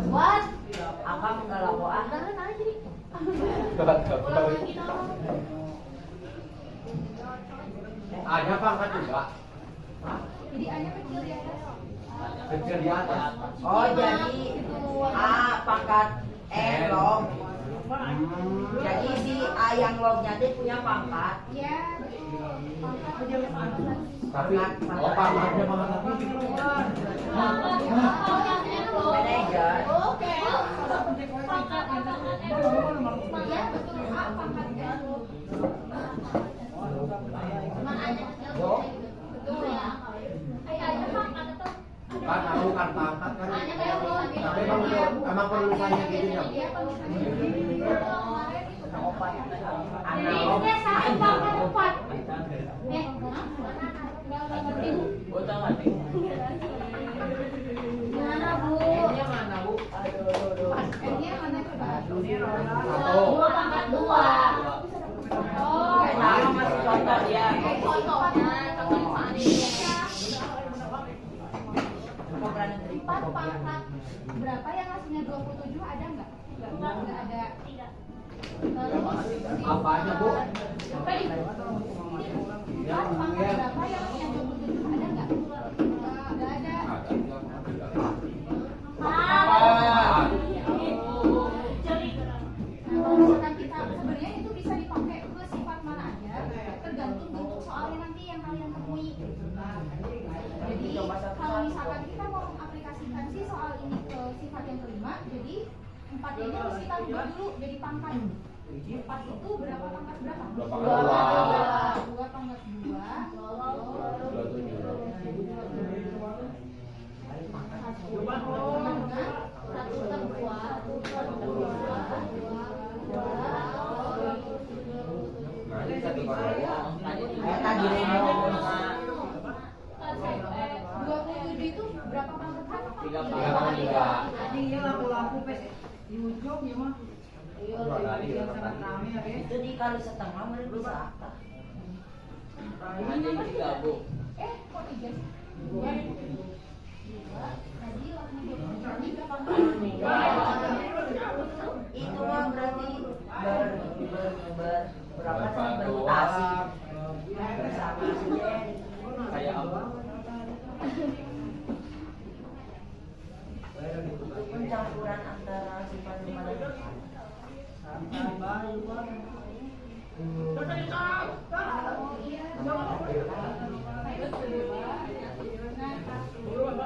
What? Akang enggak lapoan. Ada pangkat juga. Jadi A-nya kecil di atas. Kecil di atas. Oh, jadi A pangkat E log. Jadi si A yang lognya dia punya pangkat. Iya, betul. Pangkat. Tapi oh pangkatnya pangkat apa? Manajer. Oke. Pangkat iya, betul. A pangkat E. Cuma A-nya kecil. Betul ya. A-nya pangkat atau Bukan, bukan pangkat kan. A-nya kayak lo. Tapi emang perlukannya gitu ya. Iya, penulisannya. Analog. Ini satu pangkat 4. Gimana, Bu? Ini mana, Bu? Ini yang mana coba? Satu. 2 pangkat 2. Oh, Sama masih contoh dia. kayak contohnya, contoh ini. 4 pangkat berapa yang hasilnya 27 ada nggak? Nggak ada. Terus Apa aja, Bu? apa nih? 4 pangkat berapa yang hasilnya 27 ada nggak? Nggak ada. Nah, kalau misalkan kita sebenarnya itu bisa dipakai ke sifat mana aja, tergantung bentuk soalnya nanti yang kalian temui. Jadi kalau misalkan kita mau mengaplikasikan si soal ini ke sifat yang kelima, jadi 4 ini harus kita rubah dulu jadi pangkat. 4 itu berapa pangkat berapa? 2 pangkat 2 pangkat 2. Tadi Remo. 27 itu berapa pangkat berapa? 3 pangkat 3. Tadi ya lampu-lampu pes di ujung ya mah. Yang sangat rame ya, Itu dikali setengah menurut bisa apa? Ini nomor 3, Bu. Kok 3 sih? 2. Tadi waktu 23 berapa pangkat? Itu mah berarti berapa sama bermutasi bersama saja. Kayak apa? Itu pencampuran antara sifat lima dan empat. Nah,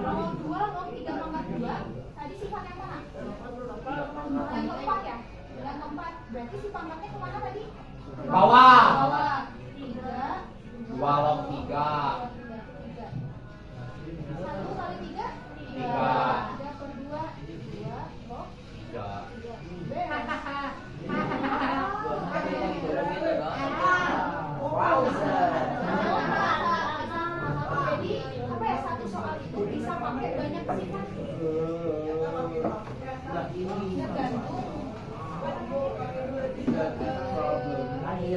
log 2, log 3 pangkat 2. Tadi sifat yang mana? Yang keempat ya? Yang keempat. Berarti si pangkatnya kemana tadi? Bawah. Bawah. 3. 2 log 3. 1 kali 3? 3. 3 per 2? 2 log 3. 3. Wow. Jadi apa ya, satu soal itu bisa pakai banyak sifat. Lagi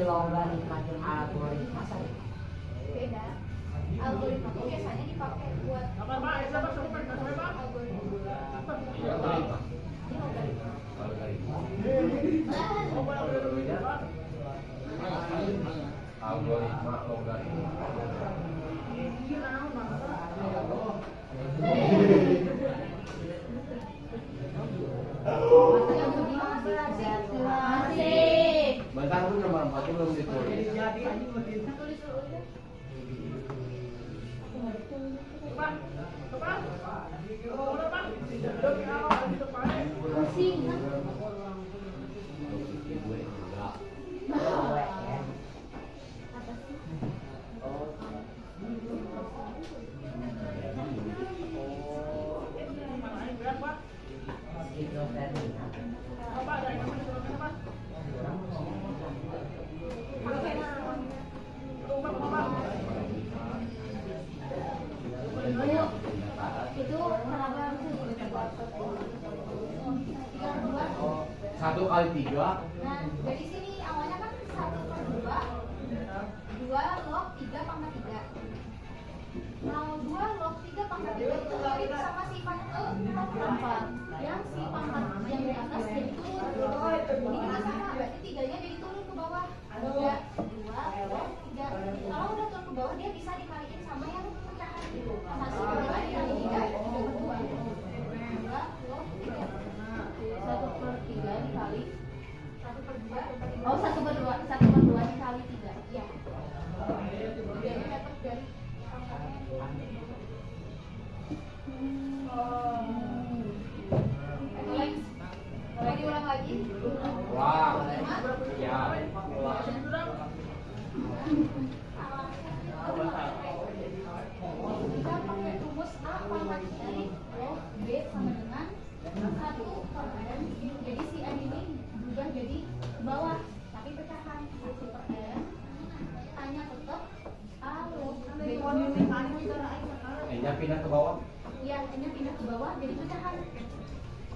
logaritma dan algoritma saya. Beda. Algoritma itu biasanya dipakai buat algoritma. Algoritma logaritma. Masih. Bentar Bu, nomor 4 belum ditulis. Tulis dulu ya. Pusing. Apa sih? Itu kenapa sih? 1 kali 3. Nah, dari sini awalnya kan 1 per 2, 2 log 3 pangkat 3. Kalau 2 log 3 pangkat 3 itu mirip sama sifat ke-4. Yang si 1/3 dikali 1/2. Oh, 1/2 dikali 3. Iya. Jadi dapat dari pangkatnya. Boleh diulang lagi? Wah. Ya. Kita pakai rumus A pangkat dari log B sama dengan 1/n. Jadi si n ini berubah jadi ke bawah, tapi pecahan 1/n. A-nya tetap A log B. N-nya pindah ke bawah. Iya, n-nya pindah ke bawah jadi pecahan.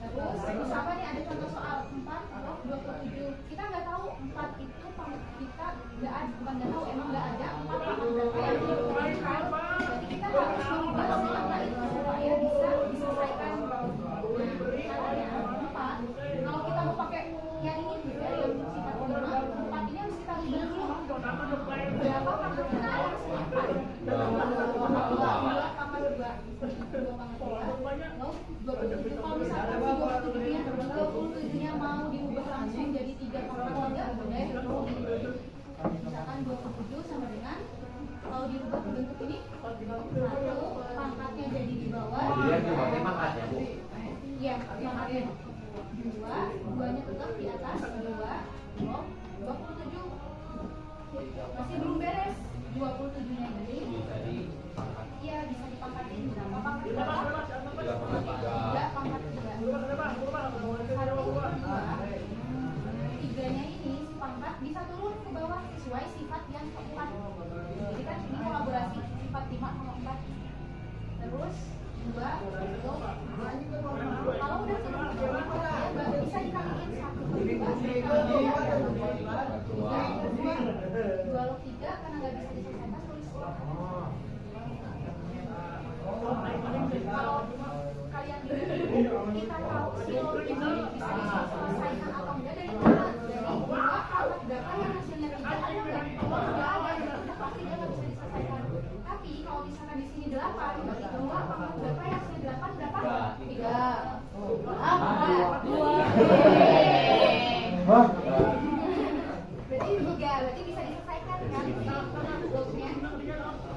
Terus misalkan nih ada contoh soal 4 log 27. Kita nggak tahu 4 itu pangkat kita nggak ada, bukan nggak tahu, emang nggak ada 4 pangkat berapa yang dilakukan. Berarti kita harus merubah si angka itu supaya bisa diselesaikan. Caranya 4. Kalau kita mau pakai yang ini juga yang sifat 5, 4 ini harus kita rubah dulu. Berapa pangkat kita harus 4? 2 pangkat 2. 2 pangkat 2. 27. Kalau misalkan si 27-nya mau diubah langsung jadi 3/3, boleh. Misalkan 27 sama dengan, kalau dirubah ke bentuk ini, 1 pangkatnya jadi di bawah. Jadi yang dipakai pangkat ya, Bu? Iya, pangkatnya 2, 2-nya tetap di atas 2 log 27. Masih belum beres. 27-nya ini Bisa di pangkat. iya bisa dipangkatin berapa pangkat berapa? 3/3. 3 pangkat 3. 3-nya ini si pangkat bisa turun ke bawah sesuai sifat yang keempat. Jadi kan ini kolaborasi sifat 5 sama 4. Terus 2 log 2. Kalau udah turun ke bawah ya baru bisa dikaliin 1/2. 2 log 3 karena nggak bisa diselesaikan tulis. Kalau kalian kita tahu si log ini bisa diselesaikan atau enggak dari mana? Dari 2 pangkat berapa yang hasilnya 3 ada nggak? Kalau nggak ada, udah pasti dia nggak bisa diselesaikan. Tapi kalau misalkan di sini 8, berarti 2 pangkat berapa yang hasilnya 8 berapa? 3. Berarti juga, berarti bisa diselesaikan kan lognya?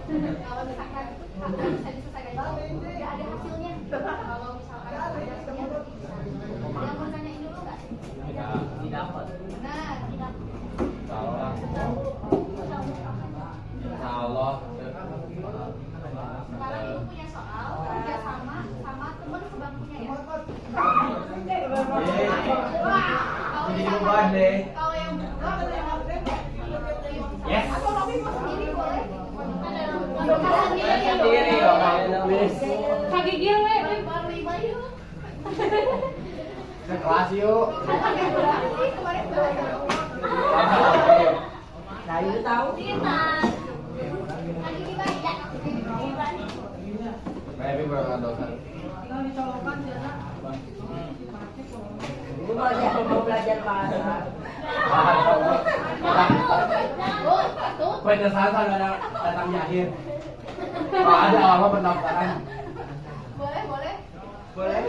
Kalau misalkan nggak bisa diselesaikan itu nggak ada hasilnya. Kalau misalkan ada hasilnya berarti bisa. Yang mau tanyain dulu nggak? Tidak dapat. Nah, tidak. Insya Allah. Insya Allah. Sekarang ibu punya soal kerja sama teman sebangkunya ya. Jadi beban deh. Kalau yang Yes. atau Robi mau sendiri boleh. Sendiri ya, Mas. Kagigil we, baru 5 yuk. Sekelas yuk. Pakai berapa sih kemarin bahasa? Nah, itu tahu. Tintan. Lagi gimana ya? Baby berangkat dosa. Tinggal dicolokkan jana. Ibu mau belajar bahasa. Penyesalan datang di akhir. Oh, ada awal pendaftaran. Boleh. Boleh?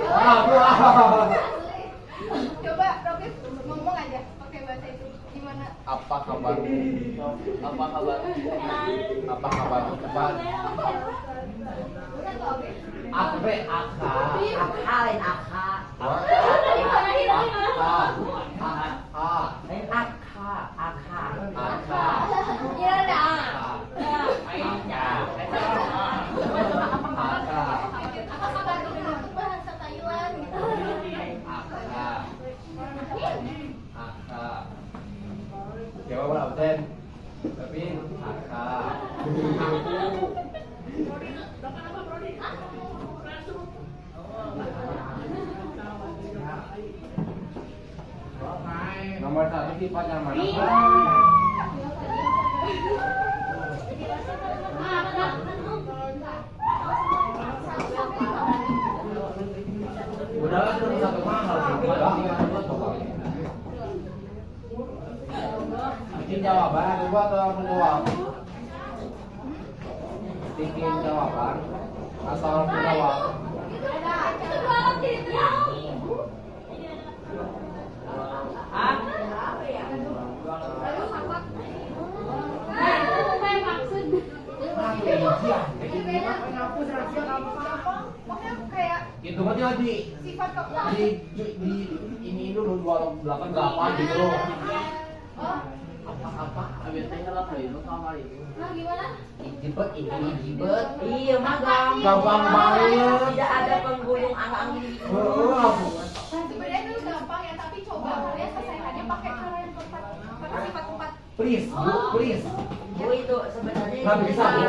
Coba Robi ngomong aja pakai bahasa itu. Gimana? Apa kabarmu? Apa kabar? Apa kabar? Cepat. Bukan Robi. Akbe akha. Akhalin akha. Akha. Iya dah. Apa kabar dengan bahasa Thailand gitu? Jawab berapa Ten? Tapi akha. Nomor 1 sifat yang mana? Udah lah, sudah satu mahal sih. Bikin jawaban, gua atau aku jawab? Bikin jawaban atau aku jawab? Itu 2 log jadi 3. gampang. Makanya kayak Itu kan di sifat keempat. di ini dulu 28 berapa gitu loh. Oh, Apa abis teh ngerat hari itu kamar itu. nah gimana? Jibet ini jibet. Iya mah gampang. Gampang banget. Tidak ada penggulung angin. Sebenarnya itu gampang ya, tapi coba kalian selesaikannya pakai cara yang keempat. Pakai sifat keempat. Please, Bu, please. Bu itu sebenarnya Nggak bisa, Bu.